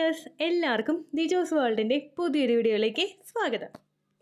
Dears, എല്ലാവർക്കും ദിജോസ് വേൾഡിൻ്റെ പുതിയൊരു വീഡിയോയിലേക്ക് സ്വാഗതം.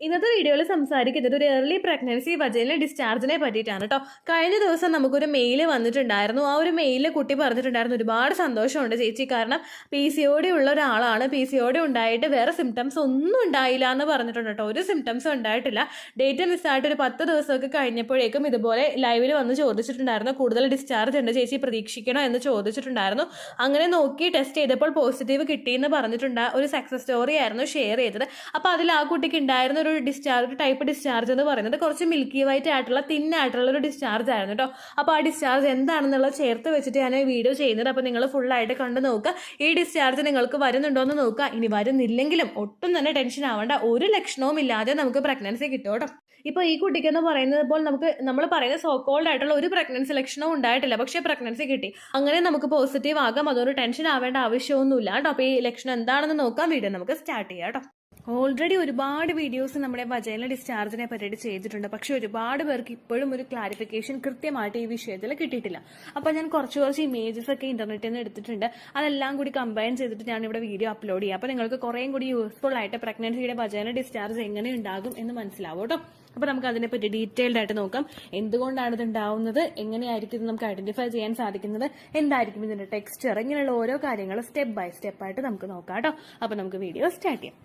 ഇന്നത്തെ വീഡിയോയിൽ സംസാരിക്കുന്നത് ഒരു ഏർലി പ്രഗ്നൻസി വജൈനൽ ഡിസ്ചാർജിനെ പറ്റിയിട്ടാണ് കേട്ടോ. കഴിഞ്ഞ ദിവസം നമുക്കൊരു മെയിൽ വന്നിട്ടുണ്ടായിരുന്നു. ആ ഒരു മെയിലിൽ കുട്ടി പറഞ്ഞിട്ടുണ്ടായിരുന്നു ഒരുപാട് സന്തോഷമുണ്ട് ചേച്ചി, കാരണം PCOD ഉള്ള ഒരാളാണ്. PCOD ഉണ്ടായിട്ട് വേറെ സിംറ്റംസ് ഒന്നും ഉണ്ടായില്ല എന്ന് പറഞ്ഞിട്ടുണ്ട് കേട്ടോ. ഒരു സിംറ്റംസും ഉണ്ടായിട്ടില്ല. ഡേറ്റ് മിസ്സായിട്ട് ഒരു 10 ദിവസമൊക്കെ കഴിഞ്ഞപ്പോഴേക്കും ഇതുപോലെ ലൈവിൽ വന്ന് ചോദിച്ചിട്ടുണ്ടായിരുന്നു കൂടുതൽ ഡിസ്ചാർജ് ഉണ്ട് ചേച്ചി പ്രതീക്ഷിക്കണോ എന്ന് ചോദിച്ചിട്ടുണ്ടായിരുന്നു. അങ്ങനെ നോക്കി ടെസ്റ്റ് ചെയ്തപ്പോൾ പോസിറ്റീവ് കിട്ടിയെന്ന് പറഞ്ഞിട്ടുണ്ട്. ഒരു സക്സസ് സ്റ്റോറി ആയിരുന്നു ഷെയർ ചെയ്തത്. അപ്പോൾ അതിൽ ആ കുട്ടിക്ക് ഉണ്ടായിരുന്ന ഒരു ഡിസ്ചാർജ് ടൈപ്പ് ഡിസ്ചാർജ് എന്ന് പറയുന്നത് കുറച്ച് മിൽക്കി വൈറ്റ് ആയിട്ടുള്ള തിന്നായിട്ടുള്ള ഒരു ഡിസ്ചാർജ് ആയിരുന്നു കേട്ടോ. അപ്പോൾ ആ ഡിസ്ചാർജ് എന്താണെന്നുള്ളത് ചേർത്ത് വെച്ചിട്ട് ഞാൻ വീഡിയോ ചെയ്യുന്നത്. അപ്പോൾ നിങ്ങൾ ഫുള്ളായിട്ട് കണ്ടു നോക്കുക. ഈ ഡിസ്ചാർജ് നിങ്ങൾക്ക് വരുന്നുണ്ടോ എന്ന് നോക്കുക. ഇനി വരുന്നില്ലെങ്കിലും ഒട്ടും തന്നെ ടെൻഷൻ ആവേണ്ട, ഒരു ലക്ഷണവും ഇല്ലാതെ നമുക്ക് പ്രഗ്നൻസി കിട്ടും കേട്ടോ. ഇപ്പോൾ ഈ കുട്ടിക്കെന്ന് പറയുന്നത് ഇപ്പോൾ നമ്മൾ പറയുന്ന സോ കോൾഡ് ആയിട്ടുള്ള ഒരു പ്രഗ്നൻസി ലക്ഷണവും ഉണ്ടായിട്ടില്ല, പക്ഷേ പ്രഗ്നൻസി കിട്ടി. അങ്ങനെ നമുക്ക് പോസിറ്റീവ് ആകാം. അതൊരു ടെൻഷൻ ആവേണ്ട ആവശ്യമൊന്നുമില്ല കേട്ടോ. അപ്പോൾ ഈ ലക്ഷണം എന്താണെന്ന് നോക്കാം. വീഡിയോ നമുക്ക് സ്റ്റാർട്ട് ചെയ്യാം കേട്ടോ. ഓൾറെഡി ഒരുപാട് വീഡിയോസ് നമ്മുടെ വജൈനൽ ഡിസ്ചാർജിനെ പറ്റിയിട്ട് ചെയ്തിട്ടുണ്ട്, പക്ഷെ ഒരുപാട് പേർക്ക് ഇപ്പോഴും ഒരു ക്ലാരിഫിക്കേഷൻ കൃത്യമായിട്ട് ഈ വിഷയത്തിൽ കിട്ടിയിട്ടില്ല. അപ്പോൾ ഞാൻ കുറച്ച് ഇമേജസ് ഒക്കെ ഇന്റർനെറ്റിൽ നിന്ന് എടുത്തിട്ടുണ്ട്. അതെല്ലാം കൂടി കമ്പൈൻ ചെയ്തിട്ട് ഞാൻ ഇവിടെ വീഡിയോ അപ്ലോഡ് ചെയ്യാം. അപ്പോൾ നിങ്ങൾക്ക് കുറേയും കൂടി യൂസ്ഫുൾ ആയിട്ട് പ്രഗ്നൻസിയുടെ വജൈനൽ ഡിസ്ചാർജ് എങ്ങനെ ഉണ്ടാകും എന്ന് മനസ്സിലാവും കേട്ടോ. അപ്പോൾ നമുക്ക് അതിനെപ്പറ്റി ഡീറ്റെയിൽഡ് ആയിട്ട് നോക്കാം. എന്തുകൊണ്ടാണ് ഇത് ഉണ്ടാവുന്നത്, എങ്ങനെയായിരിക്കും ഇത് നമുക്ക് ഐഡന്റിഫൈ ചെയ്യാൻ സാധിക്കുന്നത്, എന്തായിരിക്കും ഇതിന്റെ ടെക്സ്ചർ, ഇങ്ങനെയുള്ള ഓരോ കാര്യങ്ങൾ സ്റ്റെപ്പ് ബൈ സ്റ്റെപ്പ് ആയിട്ട് നമുക്ക് നോക്കാം കേട്ടോ. അപ്പോൾ നമുക്ക് വീഡിയോ സ്റ്റാർട്ട് ചെയ്യാം.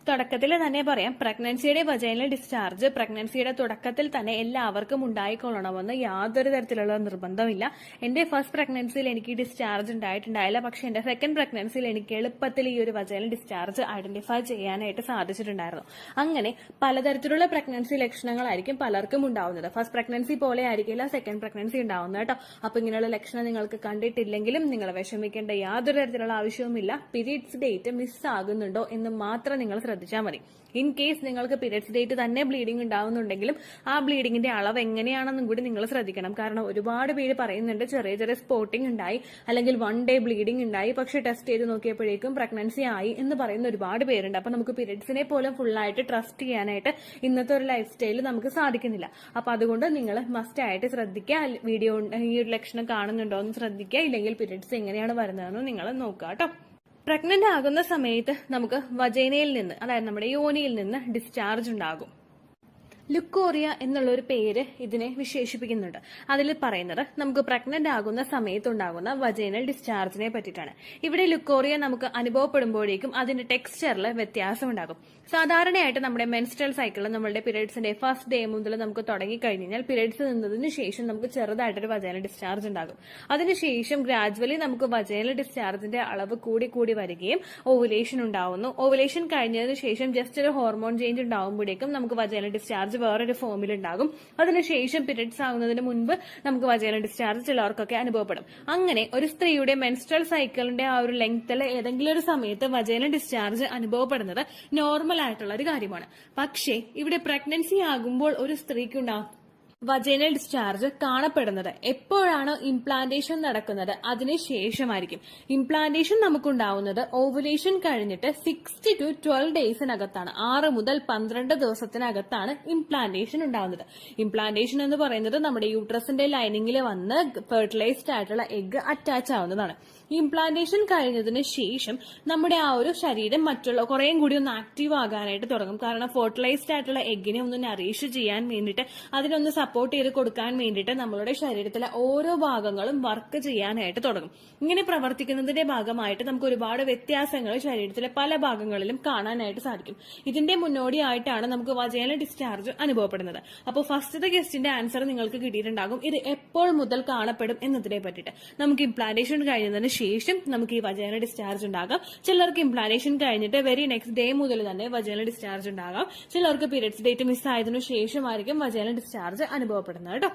തുടക്കത്തിൽ തന്നെ പറയാം, പ്രഗ്നൻസിയുടെ വജൈനൽ ഡിസ്ചാർജ് പ്രഗ്നൻസിയുടെ തുടക്കത്തിൽ തന്നെ എല്ലാവർക്കും ഉണ്ടായിക്കൊള്ളണമെന്ന് യാതൊരു തരത്തിലുള്ള നിർബന്ധമില്ല. എന്റെ ഫസ്റ്റ് പ്രഗ്നൻസിയിൽ എനിക്ക് ഡിസ്ചാർജ് ഉണ്ടായിട്ടുണ്ടായില്ല, പക്ഷെ എന്റെ സെക്കൻഡ് പ്രഗ്നൻസിയിൽ എനിക്ക് എളുപ്പത്തിൽ ഈ ഒരു വജൈനൽ ഡിസ്ചാർജ് ഐഡന്റിഫൈ ചെയ്യാനായിട്ട് സാധിച്ചിട്ടുണ്ടായിരുന്നു. അങ്ങനെ പലതരത്തിലുള്ള പ്രഗ്നൻസി ലക്ഷണങ്ങളായിരിക്കും പലർക്കും ഉണ്ടാവുന്നത്. ഫസ്റ്റ് പ്രഗ്നൻസി പോലെ ആയിരിക്കില്ല സെക്കൻഡ് പ്രഗ്നൻസി ഉണ്ടാവുന്നത് കേട്ടോ. അപ്പൊ ഇങ്ങനെയുള്ള ലക്ഷണം നിങ്ങൾക്ക് കണ്ടിട്ടില്ലെങ്കിലും നിങ്ങൾ വിഷമിക്കേണ്ട യാതൊരു തരത്തിലുള്ള ആവശ്യവുമില്ല. പീരീഡ്സ് ഡേറ്റ് മിസ്സാകുന്നുണ്ടോ എന്ന് മാത്രം നിങ്ങൾ ശ്രദ്ധിച്ചാൽ മതി. ഇൻ കേസ് നിങ്ങൾക്ക് പീരിയഡ്സ് ഡേറ്റ് തന്നെ ബ്ലീഡിംഗ് ഉണ്ടാവുന്നുണ്ടെങ്കിലും ആ ബ്ലീഡിങ്ങിന്റെ അളവ് എങ്ങനെയാണെന്നും കൂടി നിങ്ങൾ ശ്രദ്ധിക്കണം. കാരണം ഒരുപാട് പേര് പറയുന്നുണ്ട് ചെറിയ സ്പോട്ടിംഗ് ഉണ്ടായി, അല്ലെങ്കിൽ 1 day ബ്ലീഡിംഗ് ഉണ്ടായി, പക്ഷെ ടെസ്റ്റ് ചെയ്ത് നോക്കിയപ്പോഴേക്കും പ്രഗ്നൻസി ആയി എന്ന് പറയുന്ന ഒരുപാട് പേരുണ്ട്. അപ്പൊ നമുക്ക് പീരിയഡ്സിനെ പോലും ഫുള്ളായിട്ട് ട്രസ്റ്റ് ചെയ്യാനായിട്ട് ഇന്നത്തെ ഒരു ലൈഫ് സ്റ്റൈലിൽ നമുക്ക് സാധിക്കുന്നില്ല. അപ്പൊ അതുകൊണ്ട് നിങ്ങൾ മസ്റ്റ് ആയിട്ട് ശ്രദ്ധിക്കുക. വീഡിയോ ഈ ഒരു ലക്ഷണം കാണുന്നുണ്ടോ എന്ന് ശ്രദ്ധിക്കുക. ഇല്ലെങ്കിൽ പീരിയഡ്സ് എങ്ങനെയാണ് വരുന്നതെന്ന് നിങ്ങൾ നോക്കുക കേട്ടോ. പ്രഗ്നന്റ് ആകുന്ന സമയത്ത് നമുക്ക് വജൈനയിൽ നിന്ന്, അതായത് നമ്മുടെ യോനിയിൽ നിന്ന് ഡിസ്ചാർജ് ഉണ്ടാകും. ലുക്കോറിയ എന്നുള്ള ഒരു പേര് ഇതിനെ വിശേഷിപ്പിക്കുന്നുണ്ട്. അതിൽ പറയുന്നത് നമുക്ക് പ്രഗ്നന്റ് ആകുന്ന സമയത്തുണ്ടാകുന്ന വജൈനൽ ഡിസ്ചാർജിനെ പറ്റിയിട്ടാണ്. ഇവിടെ ലുക്കോറിയ നമുക്ക് അനുഭവപ്പെടുമ്പോഴേക്കും അതിന്റെ ടെക്സ്ചറിൽ വ്യത്യാസം ഉണ്ടാകും. സാധാരണയായിട്ട് നമ്മുടെ മെൻസ്ട്രൽ സൈക്കിൾ, നമ്മളുടെ പീരിയഡ്സിന്റെ ഫസ്റ്റ് ഡേ മുതൽ നമുക്ക് തുടങ്ങിക്കഴിഞ്ഞാൽ പീരിയഡ്സ് നിന്നതിന് ശേഷം നമുക്ക് ചെറുതായിട്ടൊരു വജൈനൽ ഡിസ്ചാർജ് ഉണ്ടാകും. അതിനുശേഷം ഗ്രാജുവലി നമുക്ക് വജൈനൽ ഡിസ്ചാർജിന്റെ അളവ് കൂടി വരികയും ഓവുലേഷൻ ഉണ്ടാവുന്നു. ഓവുലേഷൻ കഴിഞ്ഞതിന് ശേഷം ജസ്റ്റ് ഒരു ഹോർമോൺ ചേഞ്ച് ഉണ്ടാവുമ്പോഴേക്കും നമുക്ക് വജൈനൽ ഡിസ്ചാർജ് വേറൊരു ഫോമിൽ ഉണ്ടാകും. അതിനുശേഷം പീരിയഡ്സ് ആകുന്നതിന് മുൻപ് നമുക്ക് വജൈനൽ ഡിസ്ചാർജ് ചിലർക്കൊക്കെ അനുഭവപ്പെടും. അങ്ങനെ ഒരു സ്ത്രീയുടെ മെൻസ്ട്രൽ സൈക്കിളിന്റെ ആ ഒരു ലെങ്ത്തിൽ ഏതെങ്കിലും ഒരു സമയത്ത് വജൈനൽ ഡിസ്ചാർജ് അനുഭവപ്പെടുന്നത് നോർമൽ ആയിട്ടുള്ള ഒരു കാര്യമാണ്. പക്ഷേ ഇവിടെ പ്രഗ്നൻസി ആകുമ്പോൾ ഒരു സ്ത്രീക്കുണ്ടാകും വജൈനൽ ഡിസ്ചാർജ് കാണപ്പെടുന്നത് എപ്പോഴാണോ ഇംപ്ലാന്റേഷൻ നടക്കുന്നത് അതിന് ശേഷമായിരിക്കും. ഇംപ്ലാന്റേഷൻ നമുക്കുണ്ടാവുന്നത് ഓവുലേഷൻ കഴിഞ്ഞിട്ട് 6 to 12 ഡേയ്സിനകത്താണ്. 6 മുതൽ 12 ദിവസത്തിനകത്താണ് ഇംപ്ലാന്റേഷൻ ഉണ്ടാവുന്നത്. ഇംപ്ലാന്റേഷൻ എന്ന് പറയുന്നത് നമ്മുടെ യൂട്രസിന്റെ ലൈനിങ്ങിൽ വന്ന് ഫെർട്ടിലൈസ്ഡ് ആയിട്ടുള്ള എഗ് അറ്റാച്ച് ആവുന്നതാണ്. ഇംപ്ലാന്റേഷൻ കഴിഞ്ഞതിന് ശേഷം നമ്മുടെ ആ ഒരു ശരീരം മറ്റുള്ള കുറേയും കൂടി ഒന്ന് ആക്റ്റീവ് ആകാനായിട്ട് തുടങ്ങും. കാരണം ഫെർട്ടിലൈസ്ഡ് ആയിട്ടുള്ള എഗ്ഗിനെ ഒന്ന് നറീഷ് ചെയ്യാൻ വേണ്ടിയിട്ട്, അതിനൊന്ന് സപ്പോർട്ട് ചെയ്ത് കൊടുക്കാൻ വേണ്ടിയിട്ട് നമ്മളുടെ ശരീരത്തിലെ ഓരോ ഭാഗങ്ങളും വർക്ക് ചെയ്യാനായിട്ട് തുടങ്ങും. ഇങ്ങനെ പ്രവർത്തിക്കുന്നതിന്റെ ഭാഗമായിട്ട് നമുക്ക് ഒരുപാട് വ്യത്യാസങ്ങൾ ശരീരത്തിലെ പല ഭാഗങ്ങളിലും കാണാനായിട്ട് സാധിക്കും. ഇതിന്റെ മുന്നോടിയായിട്ടാണ് നമുക്ക് വജൈനൽ ഡിസ്ചാർജ് അനുഭവപ്പെടുന്നത്. അപ്പോൾ ഫസ്റ്റത്തെ ക്വസ്റ്റിന്റെ ആൻസർ നിങ്ങൾക്ക് കിട്ടിയിട്ടുണ്ടാകും. ഇത് എപ്പോൾ മുതൽ കാണപ്പെടും എന്നതിനെ പറ്റിയിട്ട്. നമുക്ക് ഇംപ്ലാന്റേഷൻ കഴിഞ്ഞതിന് ശേഷം നമുക്ക് ഈ വജൈനൽ ഡിസ്ചാർജ് ഉണ്ടാകാം. ചിലർക്ക് ഇംപ്ലാന്റേഷൻ കഴിഞ്ഞിട്ട് വെരി നെക്സ്റ്റ് ഡേ മുതൽ തന്നെ വജൈനൽ ഡിസ്ചാർജ് ഉണ്ടാകാം. ചിലർക്ക് പീരിയഡ്സ് ഡേറ്റ് മിസ്സായതിനു ശേഷമായിരിക്കും വജൈനൽ ഡിസ്ചാർജ് അനുഭവപ്പെടുന്നത് കേട്ടോ.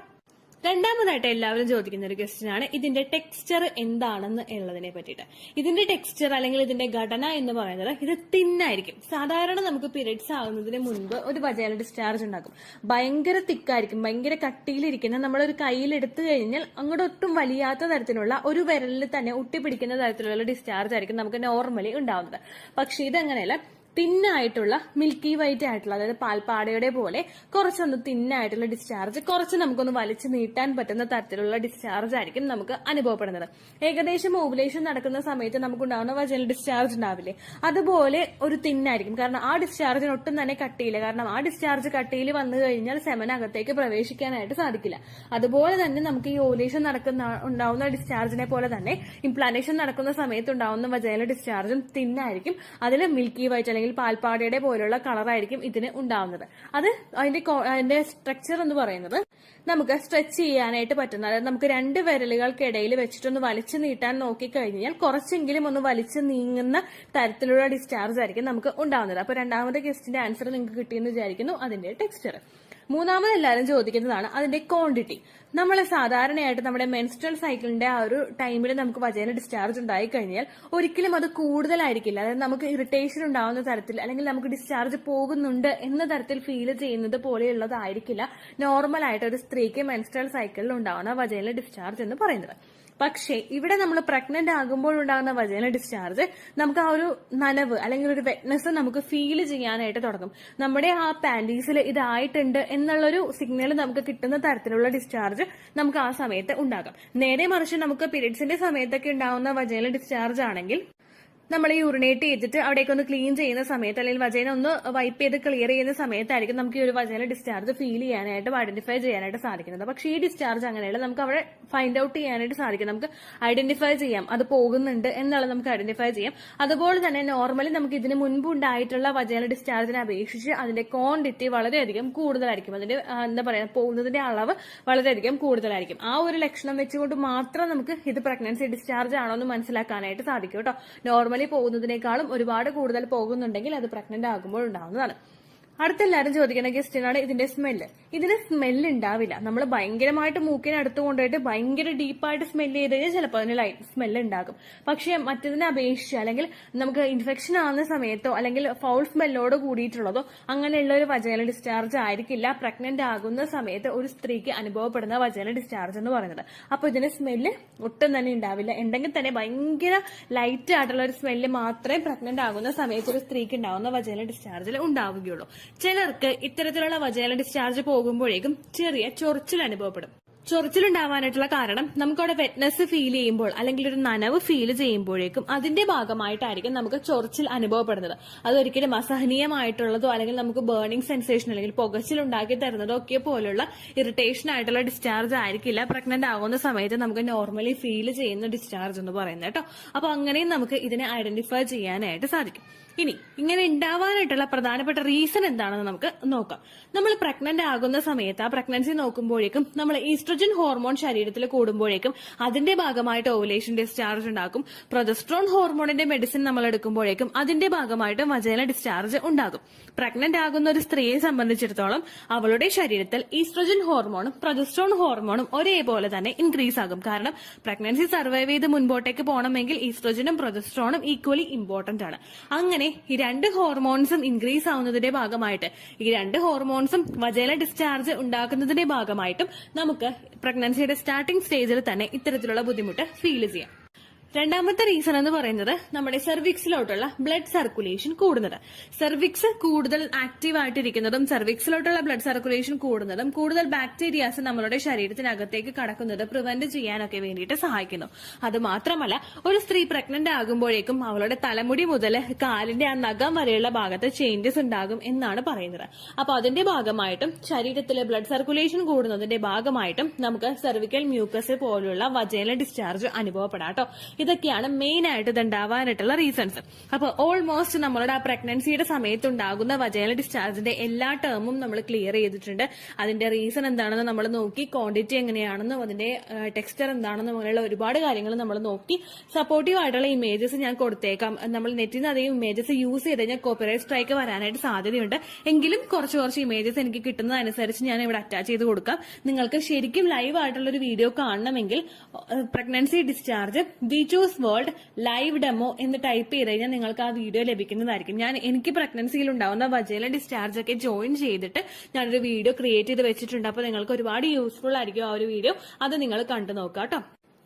രണ്ടാമതായിട്ട് എല്ലാവരും ചോദിക്കുന്ന ഒരു ക്വസ്റ്റ്യൻ ആണ് ഇതിന്റെ ടെക്സ്ചർ എന്താണെന്ന് ഉള്ളതിനെ പറ്റിയിട്ട്. ഇതിന്റെ ടെക്സ്ചർ അല്ലെങ്കിൽ ഇതിന്റെ ഘടന എന്ന് പറയുന്നത് ഇത് തിന്നായിരിക്കും. സാധാരണ നമുക്ക് പീരിയഡ്സ് ആകുന്നതിന് മുൻപ് ഒരു വജൈനൽ ഡിസ്ചാർജ് ഉണ്ടാകും. ഭയങ്കര തിക്കായിരിക്കും, ഭയങ്കര കട്ടിയിലിരിക്കുന്ന, നമ്മളൊരു കയ്യിൽ എടുത്തു കഴിഞ്ഞാൽ അങ്ങോട്ട് ഒട്ടും വലിയാത്ത തരത്തിലുള്ള, ഒരു വിരലിൽ തന്നെ ഒട്ടിപ്പിടിക്കുന്ന തരത്തിലുള്ള ഡിസ്ചാർജ് ആയിരിക്കും നമുക്ക് നോർമലി ഉണ്ടാവുന്നത്. പക്ഷെ ഇതങ്ങനെയല്ല. തിന്നായിട്ടുള്ള മിൽക്കി വൈറ്റ് ആയിട്ടുള്ള, അതായത് പാൽപ്പാടയുടെ പോലെ കുറച്ചൊന്ന് തിന്നായിട്ടുള്ള ഡിസ്ചാർജ്, കുറച്ച് നമുക്കൊന്ന് വലിച്ചു നീട്ടാൻ പറ്റുന്ന തരത്തിലുള്ള ഡിസ്ചാർജ് ആയിരിക്കും നമുക്ക് അനുഭവപ്പെടുന്നത്. ഏകദേശം ഓവുലേഷൻ നടക്കുന്ന സമയത്ത് നമുക്കുണ്ടാകുന്ന വജൈനൽ ഡിസ്ചാർജ് ഉണ്ടാവില്ലേ, അതുപോലെ ഒരു തിന്നായിരിക്കും. കാരണം ആ ഡിസ്ചാർജിന് ഒട്ടും തന്നെ കട്ടിയില്ല. കാരണം ആ ഡിസ്ചാർജ് കട്ടിയിൽ വന്നു കഴിഞ്ഞാൽ സെമൻ അകത്തേക്ക് പ്രവേശിക്കാനായിട്ട് സാധിക്കില്ല. അതുപോലെ തന്നെ നമുക്ക് ഈ ഓവുലേഷൻ ഉണ്ടാവുന്ന ഡിസ്ചാർജിനെ പോലെ തന്നെ ഇംപ്ലാന്റേഷൻ നടക്കുന്ന സമയത്ത് ഉണ്ടാവുന്ന വജൈനൽ ഡിസ്ചാർജും തിന്നായിരിക്കും. അതിൽ മിൽക്കി വൈറ്റ് അല്ലെങ്കിൽ പാൽപ്പാടയുടെ പോലുള്ള കളറായിരിക്കും ഇതിന് ഉണ്ടാവുന്നത്. അത് അതിന്റെ സ്ട്രക്ചർ എന്ന് പറയുന്നത് നമുക്ക് സ്ട്രെച്ച് ചെയ്യാനായിട്ട് പറ്റുന്ന, അതായത് നമുക്ക് 2 വിരലുകൾക്കിടയിൽ വെച്ചിട്ടൊന്ന് വലിച്ചു നീട്ടാൻ നോക്കിക്കഴിഞ്ഞാൽ കുറച്ചെങ്കിലും ഒന്ന് വലിച്ചു നീങ്ങുന്ന തരത്തിലുള്ള ഡിസ്ചാർജ് ആയിരിക്കും നമുക്ക് ഉണ്ടാവുന്നത്. അപ്പൊ രണ്ടാമത്തെ ക്വസ്റ്റിന്റെ ആൻസർ നിങ്ങൾക്ക് കിട്ടിയെന്ന് വിചാരിക്കുന്നു, അതിന്റെ ടെക്സ്ചർ. മൂന്നാമത് എല്ലാവരും ചോദിക്കുന്നതാണ് അതിന്റെ ക്വാണ്ടിറ്റി. നമ്മൾ സാധാരണയായിട്ട് നമ്മുടെ മെൻസ്ട്രൽ സൈക്കിളിന്റെ ആ ഒരു ടൈമിൽ നമുക്ക് വജൈനൽ ഡിസ്ചാർജ് ഉണ്ടായി കഴിഞ്ഞാൽ ഒരിക്കലും അത് കൂടുതലായിരിക്കില്ല. അതായത് നമുക്ക് ഇറിറ്റേഷൻ ഉണ്ടാവുന്ന തരത്തിൽ അല്ലെങ്കിൽ നമുക്ക് ഡിസ്ചാർജ് പോകുന്നുണ്ട് എന്ന തരത്തിൽ ഫീൽ ചെയ്യുന്നത് പോലെയുള്ളതായിരിക്കില്ല നോർമൽ ആയിട്ട് ഒരു സ്ത്രീക്ക് മെൻസ്ട്രൽ സൈക്കിളിൽ ഉണ്ടാവുന്ന വജൈനൽ ഡിസ്ചാർജ് എന്ന് പറയുന്നത്. പക്ഷേ ഇവിടെ നമ്മൾ പ്രഗ്നന്റ് ആകുമ്പോൾ ഉണ്ടാകുന്ന വജൈനൽ ഡിസ്ചാർജ് നമുക്ക് ആ ഒരു നനവ് അല്ലെങ്കിൽ ഒരു വെറ്റ്നെസ് നമുക്ക് ഫീൽ ചെയ്യാനായിട്ട് തുടങ്ങും. നമ്മുടെ ആ പാൻറ്റീസിൽ ഇതായിട്ടുണ്ട് എന്നുള്ളൊരു സിഗ്നൽ നമുക്ക് കിട്ടുന്ന തരത്തിലുള്ള ഡിസ്ചാർജ് നമുക്ക് ആ സമയത്ത് ഉണ്ടാകാം. നേരെ മറിച്ച് നമുക്ക് പീരീഡ്സിന്റെ സമയത്തൊക്കെ ഉണ്ടാവുന്ന വജൈനൽ ഡിസ്ചാർജ് ആണെങ്കിൽ നമ്മൾ യൂറിനേറ്റ് ചെയ്തിട്ട് അവിടേക്ക് ഒന്ന് ക്ലീൻ ചെയ്യുന്ന സമയത്ത് അല്ലെങ്കിൽ വജൈന ഒന്ന് വൈപ്പ് ചെയ്ത് ക്ലിയർ ചെയ്യുന്ന സമയത്തായിരിക്കും നമുക്ക് ഈ ഒരു വജൈനൽ ഡിസ്ചാർജ് ഫീൽ ചെയ്യാനായിട്ട് ഐഡന്റിഫൈ ചെയ്യാനായിട്ട് സാധിക്കുന്നത്. പക്ഷേ ഈ ഡിസ്ചാർജ് അങ്ങനെയല്ല, നമുക്ക് അവിടെ ഫൈൻഡ് ഔട്ട് ചെയ്യാനായിട്ട് സാധിക്കും. നമുക്ക് ഐഡന്റിഫൈ ചെയ്യാം അത് പോകുന്നുണ്ട് എന്നുള്ളത് നമുക്ക് ഐഡന്റിഫൈ ചെയ്യാം. അതുപോലെ തന്നെ നോർമലി നമുക്ക് ഇതിന് മുൻപ് ഉണ്ടായിട്ടുള്ള വജൈനൽ ഡിസ്ചാർജിനെ അപേക്ഷിച്ച് അതിന്റെ ക്വാണ്ടിറ്റി വളരെയധികം കൂടുതലായിരിക്കും. അതിന്റെ എന്താ പറയാ പോകുന്നതിന്റെ അളവ് വളരെയധികം കൂടുതലായിരിക്കും. ആ ഒരു ലക്ഷണം വെച്ചുകൊണ്ട് മാത്രം നമുക്ക് ഇത് പ്രഗ്നൻസി ഡിസ്ചാർജ് ആണോ എന്ന് മനസ്സിലാക്കാനായിട്ട് സാധിക്കും കേട്ടോ. നോർമലി പോകുന്നതിനേക്കാളും ഒരുപാട് കൂടുതൽ പോകുന്നുണ്ടെങ്കിൽ അത് പ്രഗ്നന്റ് ആകുമ്പോൾ ഉണ്ടാവുന്നതാണ്. അടുത്തെല്ലാരും ചോദിക്കുന്ന ക്വസ്റ്റ്യനാണ് ഇതിന്റെ സ്മെല്ല്. ഇതിന് സ്മെല്ല് ഉണ്ടാവില്ല. നമ്മൾ ഭയങ്കരമായിട്ട് മൂക്കിനടുത്ത് കൊണ്ടുപോയിട്ട് ഭയങ്കര ഡീപ്പായിട്ട് സ്മെല്ല് ചെയ്ത് കഴിഞ്ഞാൽ ചിലപ്പോൾ അതിന് ലൈറ്റ് സ്മെല്ല് ഉണ്ടാകും. പക്ഷെ മറ്റതിനെ അപേക്ഷിച്ച് അല്ലെങ്കിൽ നമുക്ക് ഇൻഫെക്ഷൻ ആവുന്ന സമയത്തോ അല്ലെങ്കിൽ ഫൗൾ സ്മെല്ലോട് കൂടിയിട്ടുള്ളതോ അങ്ങനെയുള്ള ഒരു വജൈനൽ ഡിസ്ചാർജ് ആയിരിക്കില്ല പ്രഗ്നന്റ് ആകുന്ന സമയത്ത് ഒരു സ്ത്രീക്ക് അനുഭവപ്പെടുന്ന വജൈനൽ ഡിസ്ചാർജ് എന്ന് പറയുന്നത്. അപ്പൊ ഇതിന് സ്മെല്ല് ഒട്ടും തന്നെ ഉണ്ടാവില്ല. ഉണ്ടെങ്കിൽ തന്നെ ഭയങ്കര ലൈറ്റ് ആയിട്ടുള്ള ഒരു സ്മെല്ല് മാത്രമേ പ്രഗ്നന്റ് ആകുന്ന സമയത്ത് ഒരു സ്ത്രീക്ക് ഉണ്ടാവുന്ന വജൈനൽ ഡിസ്ചാർജിൽ ഉണ്ടാവുകയുള്ളൂ. ചിലർക്ക് ഇത്തരത്തിലുള്ള വജൈനൽ ഡിസ്ചാർജ് പോകുമ്പോഴേക്കും ചെറിയ ചൊറിച്ചിൽ അനുഭവപ്പെടും. ചൊറിച്ചിലുണ്ടാവാനായിട്ടുള്ള കാരണം നമുക്കവിടെ വെറ്റ്നസ് ഫീൽ ചെയ്യുമ്പോൾ അല്ലെങ്കിൽ ഒരു നനവ് ഫീൽ ചെയ്യുമ്പോഴേക്കും അതിന്റെ ഭാഗമായിട്ടായിരിക്കും നമുക്ക് ചൊറിച്ചിൽ അനുഭവപ്പെടുന്നത്. അതൊരിക്കലും അസഹനീയമായിട്ടുള്ളതോ അല്ലെങ്കിൽ നമുക്ക് ബേണിംഗ് സെൻസേഷൻ അല്ലെങ്കിൽ പുകച്ചിൽ ഉണ്ടാക്കി തരുന്നതോ ഒക്കെ പോലുള്ള ഇറിറ്റേഷൻ ആയിട്ടുള്ള ഡിസ്ചാർജ് ആയിരിക്കില്ല പ്രഗ്നന്റ് ആകുന്ന സമയത്ത് നമുക്ക് നോർമലി ഫീൽ ചെയ്യുന്ന ഡിസ്ചാർജ് എന്ന് പറയുന്നത് കേട്ടോ. അപ്പൊ അങ്ങനെയും നമുക്ക് ഇതിനെ ഐഡന്റിഫൈ ചെയ്യാനായിട്ട് സാധിക്കും. ഇനി ഇങ്ങനെ ഉണ്ടാവാനായിട്ടുള്ള പ്രധാനപ്പെട്ട റീസൺ എന്താണെന്ന് നമുക്ക് നോക്കാം. നമ്മൾ പ്രഗ്നന്റ് ആകുന്ന സമയത്ത് ആ പ്രഗ്നൻസി നോക്കുമ്പോഴേക്കും നമ്മൾ ഈസ്ട്രജൻ ഹോർമോൺ ശരീരത്തിൽ കൂടുമ്പോഴേക്കും അതിന്റെ ഭാഗമായിട്ട് ഓവുലേഷൻ ഡിസ്ചാർജ് ഉണ്ടാക്കും. പ്രൊജസ്ട്രോൺ ഹോർമോണിന്റെ മെഡിസിൻ നമ്മൾ എടുക്കുമ്പോഴേക്കും അതിന്റെ ഭാഗമായിട്ട് വജൈനൽ ഡിസ്ചാർജ് ഉണ്ടാകും. പ്രഗ്നന്റ് ആകുന്ന ഒരു സ്ത്രീയെ സംബന്ധിച്ചിടത്തോളം അവളുടെ ശരീരത്തിൽ ഈസ്ട്രജൻ ഹോർമോണും പ്രൊജസ്ട്രോൺ ഹോർമോണും ഒരേപോലെ തന്നെ ഇൻക്രീസ് ആകും. കാരണം പ്രഗ്നൻസി സർവൈവ് ചെയ്ത് മുൻപോട്ടേക്ക് പോകണമെങ്കിൽ ഈസ്ട്രജനും പ്രൊജസ്ട്രോണും ഈക്വലി ഇമ്പോർട്ടന്റ് ആണ്. അങ്ങനെ ഈ 2 ഹോർമോൺസും ഇൻക്രീസ് ആവുന്നതിന്റെ ഭാഗമായിട്ട് ഈ 2 ഹോർമോൺസും വജൈനൽ ഡിസ്ചാർജ് ഉണ്ടാക്കുന്നതിന്റെ ഭാഗമായിട്ടും നമുക്ക് പ്രഗ്നൻസിയുടെ സ്റ്റാർട്ടിംഗ് സ്റ്റേജിൽ തന്നെ ഇത്തരത്തിലുള്ള ബുദ്ധിമുട്ട് ഫീൽ ചെയ്യാം. രണ്ടാമത്തെ റീസൺ എന്ന് പറയുന്നത് നമ്മുടെ സെർവിക്സിലോട്ടുള്ള ബ്ലഡ് സർക്കുലേഷൻ കൂടുന്നത്. സെർവിക്സ് കൂടുതൽ ആക്റ്റീവ് ആയിട്ടിരിക്കുന്നതും സെർവിക്സിലോട്ടുള്ള ബ്ലഡ് സർക്കുലേഷൻ കൂടുന്നതും കൂടുതൽ ബാക്ടീരിയാസ് നമ്മളുടെ ശരീരത്തിനകത്തേക്ക് കടക്കുന്നത് പ്രിവെന്റ് ചെയ്യാനൊക്കെ വേണ്ടിയിട്ട് സഹായിക്കുന്നു. അത് മാത്രമല്ല ഒരു സ്ത്രീ പ്രഗ്നന്റ് ആകുമ്പോഴേക്കും അവളുടെ തലമുടി മുതൽ കാലിന്റെ ആ നഖം വരെയുള്ള ഭാഗത്ത് ചേഞ്ചസ് ഉണ്ടാകും എന്നാണ് പറയുന്നത്. അപ്പൊ അതിന്റെ ഭാഗമായിട്ടും ശരീരത്തിലെ ബ്ലഡ് സർക്കുലേഷൻ കൂടുന്നതിന്റെ ഭാഗമായിട്ടും നമുക്ക് സെർവിക്കൽ മ്യൂക്കസ് പോലുള്ള വജൈനൽ ഡിസ്ചാർജ് അനുഭവപ്പെടാട്ടോ. ഇതൊക്കെയാണ് മെയിൻ ആയിട്ട് ഇതുണ്ടാവാനായിട്ടുള്ള റീസൺസ്. അപ്പൊ ഓൾമോസ്റ്റ് നമ്മളുടെ ആ പ്രഗ്നൻസിയുടെ സമയത്ത് ഉണ്ടാകുന്ന വജൈനൽ ഡിസ്ചാർജിന്റെ എല്ലാ ടേമും നമ്മൾ ക്ലിയർ ചെയ്തിട്ടുണ്ട്. അതിന്റെ റീസൺ എന്താണെന്ന് നമ്മൾ നോക്കി, ക്വാണ്ടിറ്റി എങ്ങനെയാണെന്നും അതിന്റെ ടെക്സ്ചർ എന്താണെന്നും അങ്ങനെയുള്ള ഒരുപാട് കാര്യങ്ങൾ നമ്മൾ നോക്കി. സപ്പോർട്ടീവ് ആയിട്ടുള്ള ഇമേജസ് ഞാൻ കൊടുത്തേക്കാം. നമ്മൾ നെറ്റിൽ നിന്ന് അധികം ഇമേജസ് യൂസ് ചെയ്ത് കഴിഞ്ഞാൽ കോപ്പിറൈറ്റ് സ്ട്രൈക്ക് വരാനായിട്ട് സാധ്യതയുണ്ട്. എങ്കിലും കുറച്ച് ഇമേജസ് എനിക്ക് കിട്ടുന്നതനുസരിച്ച് ഞാൻ ഇവിടെ അറ്റാച്ച് ചെയ്ത് കൊടുക്കാം. നിങ്ങൾക്ക് ശരിക്കും ലൈവ് ആയിട്ടുള്ള ഒരു വീഡിയോ കാണണമെങ്കിൽ pregnancy discharge choose world live demo എന്ന് ടൈപ്പ് ചെയ്ത് കഴിഞ്ഞാൽ നിങ്ങൾക്ക് ആ വീഡിയോ ലഭിക്കുന്നതായിരിക്കും. എനിക്ക് പ്രഗ്നൻസിയിൽ ഉണ്ടാവുന്ന വജൈനൽ ഡിസ്ചാർജ് ഒക്കെ ജോയിൻ ചെയ്തിട്ട് ഞാനൊരു വീഡിയോ ക്രിയേറ്റ് ചെയ്ത് വെച്ചിട്ടുണ്ട്. അപ്പൊ നിങ്ങൾക്ക് ഒരുപാട് യൂസ്ഫുൾ ആയിരിക്കും ആ ഒരു വീഡിയോ. അത് നിങ്ങൾ കണ്ടു നോക്കാം കേട്ടോ.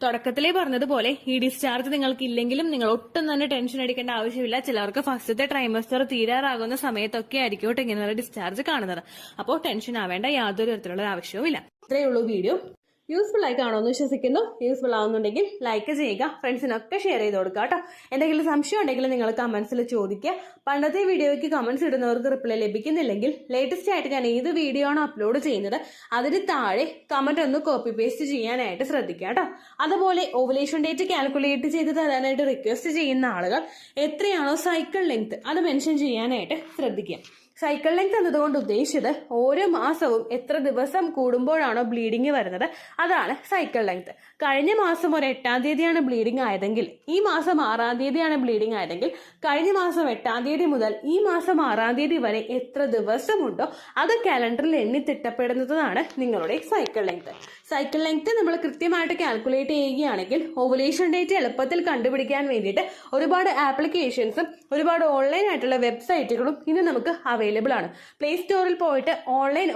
തുടക്കത്തിലേ പറഞ്ഞതുപോലെ ഈ ഡിസ്ചാർജ് നിങ്ങൾക്ക് ഇല്ലെങ്കിലും നിങ്ങൾ ഒട്ടും തന്നെ ടെൻഷൻ അടിക്കേണ്ട ആവശ്യമില്ല. ചിലർക്ക് ഫസ്റ്റത്തെ ട്രൈമസ്റ്റർ തീരാറാകുന്ന സമയത്തൊക്കെ ആയിരിക്കും ഇങ്ങനെയുള്ള ഡിസ്ചാർജ് കാണുന്നത്. അപ്പോൾ ടെൻഷൻ ആവേണ്ട യാതൊരു തരത്തിലുള്ള ആവശ്യവുമില്ല. ഇത്രയേ ഉള്ളൂ വീഡിയോ. യൂസ്ഫുൾ ആയി കാണുമെന്ന് വിശ്വസിക്കുന്നു. യൂസ്ഫുൾ ആവുന്നുണ്ടെങ്കിൽ ലൈക്ക് ചെയ്യുക, ഫ്രണ്ട്സിനൊക്കെ ഷെയർ ചെയ്ത് കൊടുക്കുക കേട്ടോ. എന്തെങ്കിലും സംശയം ഉണ്ടെങ്കിൽ നിങ്ങൾ കമന്റ്സിൽ ചോദിക്കുക. പണ്ടത്തെ വീഡിയോയ്ക്ക് കമന്റ്സ് ഇടുന്നവർക്ക് റിപ്ലൈ ലഭിക്കുന്നില്ലെങ്കിൽ ലേറ്റസ്റ്റ് ആയിട്ട് ഞാൻ ഏത് വീഡിയോ ആണോ അപ്ലോഡ് ചെയ്യുന്നത് അതിന് താഴെ കമന്റ് ഒന്ന് കോപ്പി പേസ്റ്റ് ചെയ്യാനായിട്ട് ശ്രദ്ധിക്കുക കേട്ടോ. അതുപോലെ ഓവുലേഷൻ ഡേറ്റ് കാൽക്കുലേറ്റ് ചെയ്ത് തരാനായിട്ട് റിക്വസ്റ്റ് ചെയ്യുന്ന ആളുകൾ എത്രയാണോ സൈക്കിൾ ലെങ്ത് അത് മെൻഷൻ ചെയ്യാനായിട്ട് ശ്രദ്ധിക്കുക. സൈക്കിൾ ലെങ്ത് എന്നതുകൊണ്ട് ഉദ്ദേശിച്ചത് ഓരോ മാസവും എത്ര ദിവസം കൂടുമ്പോഴാണോ ബ്ലീഡിങ് വരുന്നത് അതാണ് സൈക്കിൾ ലെങ്ത്. കഴിഞ്ഞ മാസം ഒരു 8-ാം തീയതിയാണ് ബ്ലീഡിങ് ആയതെങ്കിൽ ഈ മാസം 6-ാം തീയതിയാണ് ബ്ലീഡിങ് ആയതെങ്കിൽ കഴിഞ്ഞ മാസം 8-ാം തീയതി മുതൽ ഈ മാസം 6-ാം തീയതി വരെ എത്ര ദിവസമുണ്ടോ അത് കാലണ്ടറിൽ എണ്ണി തിട്ടപ്പെടുന്നതാണ് നിങ്ങളുടെ സൈക്കിൾ ലെങ്ത്. സൈക്കിൾ ലെങ്ത് നമ്മൾ കൃത്യമായിട്ട് കാൽക്കുലേറ്റ് ചെയ്യുകയാണെങ്കിൽ ഓവുലേഷൻ ഡേറ്റ് എളുപ്പത്തിൽ കണ്ടുപിടിക്കാൻ വേണ്ടിയിട്ട് ഒരുപാട് ആപ്ലിക്കേഷൻസും ഒരുപാട് ഓൺലൈൻ ആയിട്ടുള്ള വെബ്സൈറ്റുകളും ഇന്ന് നമുക്ക് അവൈലബിൾ ആണ്. പ്ലേ സ്റ്റോറിൽ പോയിട്ട് ഓൺലൈൻ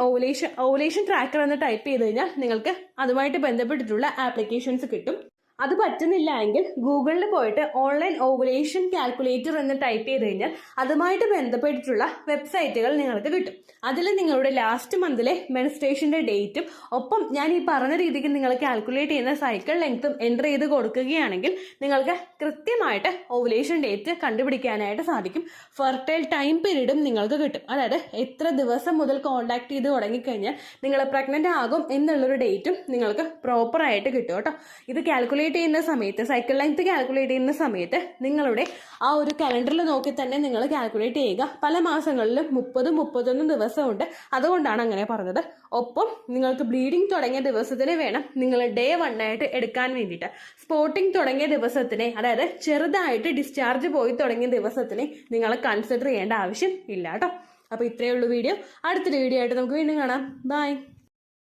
ഓവുലേഷൻ ട്രാക്കർ എന്ന് ടൈപ്പ് ചെയ്ത് കഴിഞ്ഞാൽ നിങ്ങൾക്ക് അതുമായിട്ട് ബന്ധപ്പെട്ടിട്ടുള്ള ആപ്ലിക്കേഷൻസ് കിട്ടും. അത് പറ്റുന്നില്ല എങ്കിൽ ഗൂഗിളിൽ പോയിട്ട് ഓൺലൈൻ ഓവുലേഷൻ കാൽക്കുലേറ്റർ എന്ന് ടൈപ്പ് ചെയ്ത് കഴിഞ്ഞാൽ അതുമായിട്ട് ബന്ധപ്പെട്ടിട്ടുള്ള വെബ്സൈറ്റുകൾ നിങ്ങൾക്ക് കിട്ടും. അതിൽ നിങ്ങളുടെ ലാസ്റ്റ് മന്തിലെ മെൻസ്ട്രേഷന്റെ ഡേറ്റും ഒപ്പം ഞാൻ ഈ പറഞ്ഞ രീതിക്ക് നിങ്ങൾ കാൽക്കുലേറ്റ് ചെയ്യുന്ന സൈക്കിൾ ലെങ്ത്തും എൻ്റർ ചെയ്ത് കൊടുക്കുകയാണെങ്കിൽ നിങ്ങൾക്ക് കൃത്യമായിട്ട് ഓവുലേഷൻ ഡേറ്റ് കണ്ടുപിടിക്കാനായിട്ട് സാധിക്കും. ഫെർട്ടൈൽ ടൈം പീരീഡും നിങ്ങൾക്ക് കിട്ടും. അതായത് എത്ര ദിവസം മുതൽ കോണ്ടാക്ട് ചെയ്ത് തുടങ്ങിക്കഴിഞ്ഞാൽ നിങ്ങൾ പ്രഗ്നന്റ് ആകും എന്നുള്ളൊരു ഡേറ്റും നിങ്ങൾക്ക് പ്രോപ്പറായിട്ട് കിട്ടും കേട്ടോ. ഇത് കാൽക്കുലേറ്റ് ചെയ്യുന്ന സമയത്ത് സൈക്കിൾ ലെങ്ത് കാൽക്കുലേറ്റ് ചെയ്യുന്ന സമയത്ത് നിങ്ങളുടെ ആ ഒരു കലണ്ടറിൽ നോക്കി തന്നെ നിങ്ങൾ കാൽക്കുലേറ്റ് ചെയ്യുക. പല മാസങ്ങളിലും 30-31 ദിവസമുണ്ട്. അതുകൊണ്ടാണ് അങ്ങനെ പറഞ്ഞത്. ഒപ്പം നിങ്ങൾക്ക് ബ്ലീഡിങ് തുടങ്ങിയ ദിവസത്തിന് വേണം നിങ്ങൾ ഡേ 1 ആയിട്ട് എടുക്കാൻ വേണ്ടിയിട്ട്. സ്പോട്ടിങ് തുടങ്ങിയ ദിവസത്തിനെ അതായത് ചെറുതായിട്ട് ഡിസ്ചാർജ് പോയി തുടങ്ങിയ ദിവസത്തിനെ നിങ്ങൾ കൺസിഡർ ചെയ്യേണ്ട ആവശ്യം ഇല്ല കേട്ടോ. അപ്പോൾ ഇത്രയേ ഉള്ളൂ വീഡിയോ. അടുത്തൊരു വീഡിയോ ആയിട്ട് നമുക്ക് വീണ്ടും കാണാം. ബൈ.